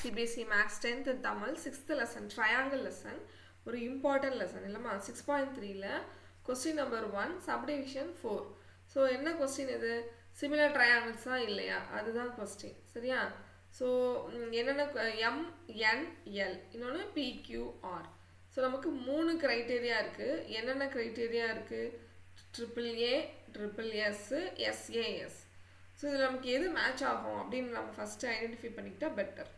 CBSE Max 10th Tamil 6th lesson triangle lesson ஒரு important lesson இல்லைமா 6.3ல question number 1 subdivision 4 so என்ன question இது similar triangles தான் இல்லையா அதுதான் question சரியா ஸோ என்னென்ன MNL இன்னொன்று PQR ஸோ நமக்கு 3 criteria இருக்குது என்னென்ன criteria இருக்குது AAA SSS SAS ஸோ இதில் நமக்கு எது மேட்ச் ஆகும் அப்படின்னு நம்ம ஃபஸ்ட்டு ஐடென்டிஃபை பண்ணிக்கிட்டா பெட்டர்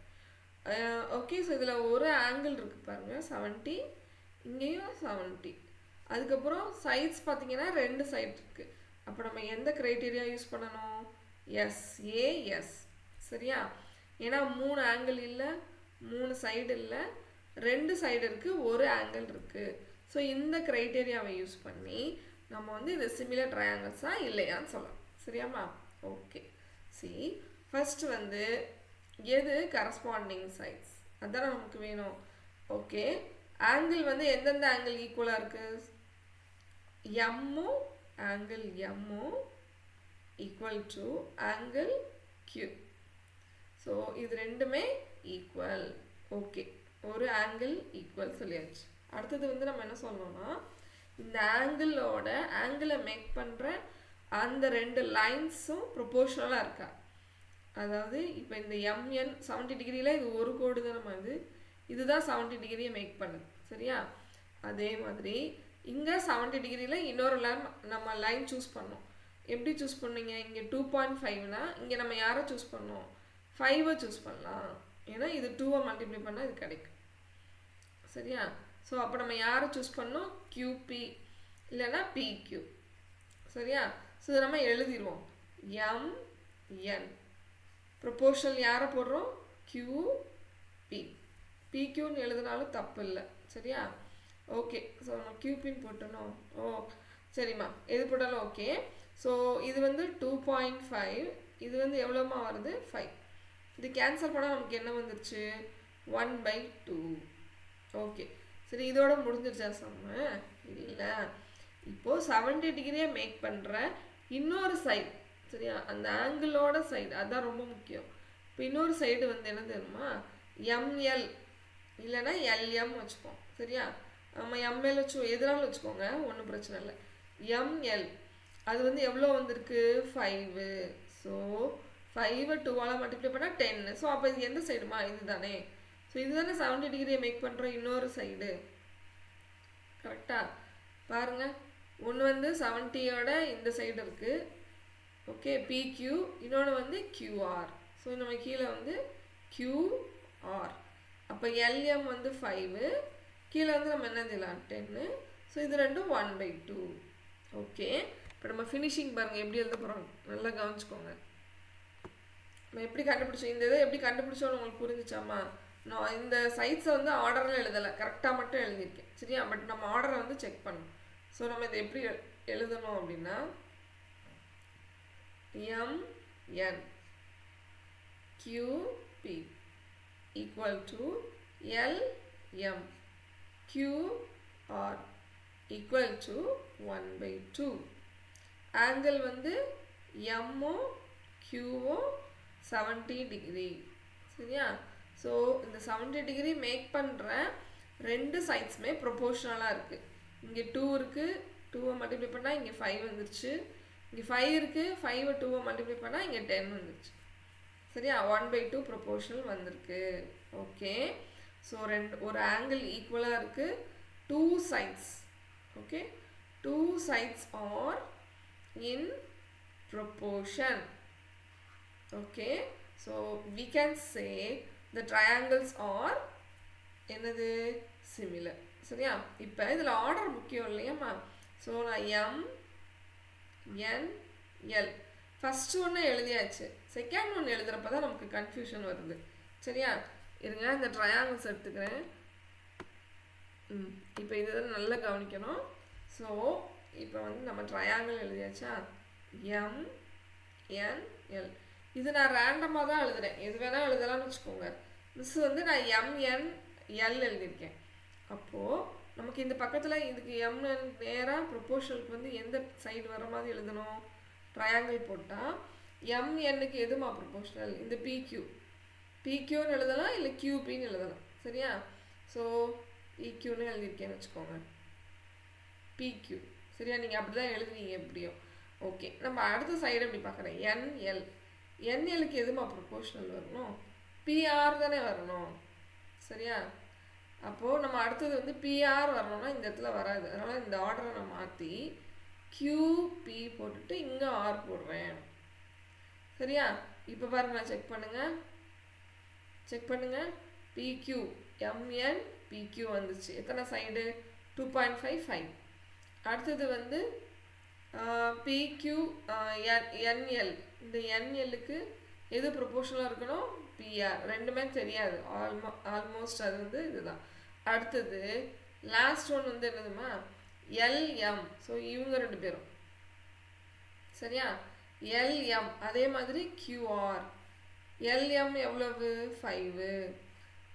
ஓகே ஸோ இதில் ஒரு ஆங்கிள் இருக்குது பாருங்கள் 70 இங்கேயும் 70 அதுக்கப்புறம் சைட்ஸ் பார்த்தீங்கன்னா 2 சைட் இருக்குது அப்போ நம்ம எந்த க்ரைட்டீரியா யூஸ் பண்ணணும் SAS சரியா ஏன்னா 3 ஆங்கிள் இல்லை 3 சைடு இல்லை 2 சைடு இருக்குது ஒரு ஆங்கிள் இருக்குது ஸோ இந்த க்ரைட்டீரியாவை யூஸ் பண்ணி நம்ம வந்து இது சிமிலர் ட்ரையாங்கிள்ஸாக இல்லையான்னு சொல்லலாம் சரியாம்மா ஓகே சி ஃபர்ஸ்ட் வந்து எது கரஸ்பாண்டிங் சைட்ஸ் அதான் நமக்கு வேணும் ஓகே ஆங்கிள் வந்து எந்தெந்த ஆங்கிள் ஈக்குவலாக இருக்குது எம்மும் ஆங்கிள் எம்மும் equal to angle Q so இது ரெண்டுமே ஈக்குவல் ஓகே ஒரு ஆங்கிள் ஈக்குவல் சொல்லியாச்சு அடுத்தது வந்து நம்ம என்ன சொல்லணும்னா இந்த ஆங்கிளை மேக் பண்ணுற அந்த 2 லைன்ஸும் ப்ரொபோர்ஷனலாக இருக்கா அதாவது இப்போ இந்த MN 70 டிகிரியில் இது ஒரு கோடு தான் நம்ம இதுதான் 70 டிகிரியை மேக் பண்ணுது சரியா அதே மாதிரி இங்கே 70 டிகிரியில் இன்னொரு நம்ம லைன் சூஸ் பண்ணோம் எப்படி சூஸ் பண்ணீங்க இங்கே 2.5னா இங்கே நம்ம யாரை சூஸ் பண்ணோம் 5 சூஸ் பண்ணலாம் ஏன்னா இது 2 மல்டிப்ளை பண்ணால் இது கிடைக்கும் சரியா ஸோ அப்போ நம்ம யாரை சூஸ் பண்ணோம் QP இல்லைன்னா PQ சரியா ஸோ இதை நம்ம எழுதிடுவோம் MN ப்ரொபோர்ஷனல் யாரை போடுறோம் QP PQன்னு எழுதினாலும் தப்பு இல்லை சரியா ஓகே ஸோ நம்ம QPன்னு போட்டணும் ஓ சரிம்மா எது போட்டாலும் ஓகே ஸோ இது வந்து 2.5 இது வந்து எவ்வளோமா வருது 5 இது கேன்சல் பண்ணால் நமக்கு என்ன வந்துருச்சு 1/2 ஓகே சரி இதோட முடிஞ்சிருச்சா சம்ம இல்லை இப்போது 70 டிகிரியை மேக் பண்ணுற இன்னொரு சைடு சரியா அந்த ஆங்கிளோட சைடு அதுதான் ரொம்ப முக்கியம் இப்போ இன்னொரு சைடு வந்து என்ன தெரியுமா ML இல்லைன்னா LM வச்சுப்போம் சரியா நம்ம ML எதுனாலும் வச்சுக்கோங்க ஒன்றும் பிரச்சனை இல்லை ML அது வந்து எவ்வளோ வந்திருக்கு 5 ஸோ 5 2ஆல் மல்டிப்ளை பண்ணால் 10 ஸோ அப்போ இது எந்த சைடுமா இது தானே ஸோ இதுதானே 70 டிகிரியை மேக் பண்ணுற இன்னொரு சைடு கரெக்டாக பாருங்கள் ஒன்று வந்து 70யோட இந்த சைடு இருக்குது ஓகே PQ இன்னொன்று வந்து QR ஸோ நம்ம கீழே வந்து QR அப்போ LM வந்து 5 கீழே வந்து நம்ம என்ன செய்யலாம் 10 ஸோ இது ரெண்டும் 1/2 ஓகே இப்போ நம்ம ஃபினிஷிங் பாருங்கள் எப்படி எழுத போகிறோம் நல்லா கவனிச்சுக்கோங்க நம்ம எப்படி கண்டுபிடிச்சோம் இந்த இதை எப்படி கண்டுபிடிச்சோன்னு உங்களுக்கு புரிஞ்சிச்சாமா நான் இந்த சைட்ஸை வந்து ஆர்டரில் எழுதலை கரெக்டாக மட்டும் எழுதியிருக்கேன் சரியா பட் நம்ம ஆர்டரை வந்து செக் பண்ணணும் ஸோ நம்ம இதை எப்படி எழுதணும் அப்படின்னா MN QP equal to LM QR equal to 1/2 angle வந்து எம்மும் Qவும் 70 டிகிரி சரியா ஸோ இந்த 70 டிகிரி மேக் பண்ணுற 2 சைட்ஸுமே ப்ரொபோர்ஷனலாக இருக்குது இங்கே 2 இருக்குது 2 மல்டிப்ளை பண்ணால் இங்கே 5 வந்துருச்சு இங்கே 5 இருக்குது 5 2 மல்டிப்ளை பண்ணால் இங்கே 10 வந்துருச்சு சரியா 1/2 ப்ரொபோர்ஷனல் வந்திருக்கு ஓகே ஸோ ஒரு ஆங்கிள் ஈக்குவலாக இருக்குது 2 sides okay 2 sides are in proportion okay so we can say the triangles are என்னது சிமிலர் சரியா இப்போ இதில் ஆர்டர் முக்கியம் இல்லையாம்மா ஸோ நான் MNL ஃபஸ்ட்டு ஒன்று எழுதியாச்சு செகண்ட் ஒன்று எழுதுகிறப்ப தான் நமக்கு கன்ஃபியூஷன் வருது சரியா இருங்க இந்த ட்ரையாங்கிள்ஸ் எடுத்துக்கிறேன் இப்போ இதுதான் நல்லா கவனிக்கணும் ஸோ இப்போ வந்து நம்ம ட்ரையாங்கிள் எழுதியாச்சா MNL இது நான் ரேண்டமாக தான் எழுதுறேன் எது வேணால் எழுதலாம்னு வச்சுக்கோங்க மிஸ் வந்து நான் MNL எழுதியிருக்கேன் அப்போது நமக்கு இந்த பக்கத்தில் இதுக்கு MN நேராக ப்ரொபோர்ஷனுக்கு வந்து எந்த சைடு வர மாதிரி எழுதணும் ட்ரையாங்கிள் போட்டால் MNக்கு எதுமா ப்ரொபோர்ஷனல் இந்த PQ பிக்யூன்னு எழுதலாம் இல்லை கியூபின்னு எழுதலாம். சரியா? ஸோ இக்யூன்னு எழுதியிருக்கேன்னு வச்சுக்கோங்க, பிக்யூ. சரியா? நீங்கள் அப்படி தான் எழுதுவீங்க எப்படியோ. ஓகே, நம்ம அடுத்த சைடு எப்படி பார்க்குறேன், என்எல். என்எலுக்கு எதுமா ப்ரொபோஷனல் வரணும், பிஆர் தானே வரணும். சரியா? அப்போது நம்ம அடுத்தது வந்து பிஆர் வரணும்னா இந்த இடத்துல வராது. அதனால் இந்த ஆர்டரை நான் மாற்றி கியூபி போட்டுட்டு இங்கே ஆர் போடுறேன். சரியா? இப்போ பாருங்க, நான் செக் பண்ணுங்கள். பிக்யூ எம்என் பிக்யூ வந்துச்சு. எத்தனை சைடு, 2.55. அடுத்தது வந்து பிக்யூ என்எல். இந்த என்எல்லுக்கு எது ப்ரொபோஷனலாக இருக்கணும், பிஆர். ரெண்டுமே தெரியாது ஆல்மோஸ்ட், அது வந்து இதுதான். அடுத்தது லாஸ்ட் ஒன் வந்து என்னதுமா, எல்எம். ஸோ இவங்க 2 பேரும். சரியா? எல்எம் அதே மாதிரி கியூஆர். எல்எம் எவ்வளவு, 5,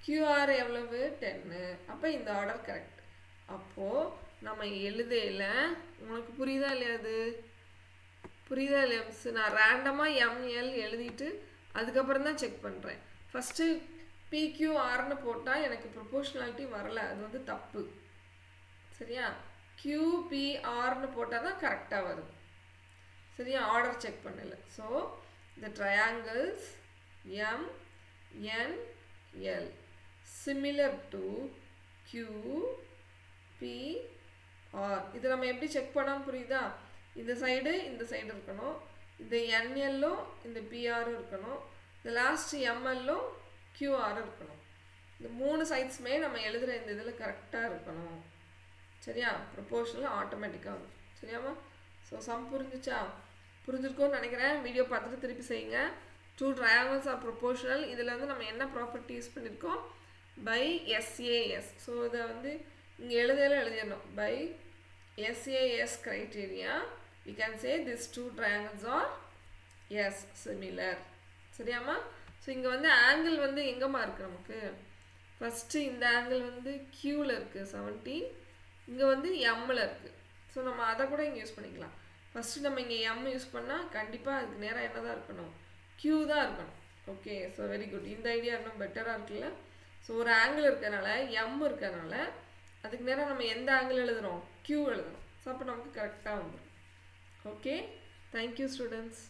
கியூஆர் எவ்வளவு, 10. அப்போ இந்த ஆர்டர் கரெக்ட். அப்போது நம்ம எழுதையில் உனக்கு புரியுதா இல்லையா, அது புரியுதா இல்லையா மிஸ்? நான் ரேண்டமாக எம்எல் எழுதிட்டு அதுக்கப்புறம் தான் செக் பண்ணுறேன். ஃபஸ்ட்டு பிக்யூஆர்னு போட்டால் எனக்கு ப்ரொபோஷனாலிட்டி வரலை, அது வந்து தப்பு. சரியா? கியூபிஆர்னு போட்டால் தான் கரெக்டாக வருது. சரியா? ஆர்டர் செக் பண்ணல. So the triangles MNL similar to QPR. இது நம்ம எப்படி செக் பண்ணாமல் புரியுதா? இந்த சைடு இருக்கணும், இந்த என்எல்லும் இந்த பிஆரும் இருக்கணும், இந்த லாஸ்ட் எம்எல்லும் கியூஆரும் இருக்கணும். இந்த 3 சைட்ஸுமே நம்ம எழுதுகிற இந்த இதில் கரெக்டாக இருக்கணும். சரியா? ப்ரொபோஷனல் ஆட்டோமேட்டிக்காக வரும். சரியாம்மா? ஸோ சம் புரிஞ்சிருக்கோன்னு நினைக்கிறேன். வீடியோ பார்த்துட்டு திருப்பி செய்யுங்க. 2 triangles are proportional. இதில் வந்து நம்ம என்ன ப்ராப்பர்ட்டி யூஸ் பண்ணியிருக்கோம், பை SAS. ஸோ இதை வந்து இங்கே எழுதிடணும், by SAS criteria we can say these 2 triangles are similar. சரியாம்மா? ஸோ இங்கே வந்து ஆங்கிள் வந்து எங்கேம்மா இருக்குது நமக்கு, ஃபஸ்ட்டு இந்த ஆங்கிள் வந்து கியூவில் இருக்குது 70, இங்கே வந்து எம்மில் இருக்குது. ஸோ நம்ம அதை கூட இங்கே யூஸ் பண்ணிக்கலாம். ஃபஸ்ட்டு நம்ம இங்கே எம் யூஸ் பண்ணால் கண்டிப்பாக அதுக்கு நேராக என்ன தான் இருக்கணும், கியூ தான் இருக்கணும். Okay, so very good. இந்த ஐடியா இன்னும் பெட்டராக இருக்குல்ல. ஸோ ஒரு ஆங்கிள் இருக்கிறனால, எம் இருக்கிறனால அதுக்கு நேராக நம்ம எந்த ஆங்கிள் எழுதுகிறோம், கியூ எழுதுகிறோம். ஸோ அப்போ நமக்கு கரெக்டாக வந்துடும். Okay, thank you students.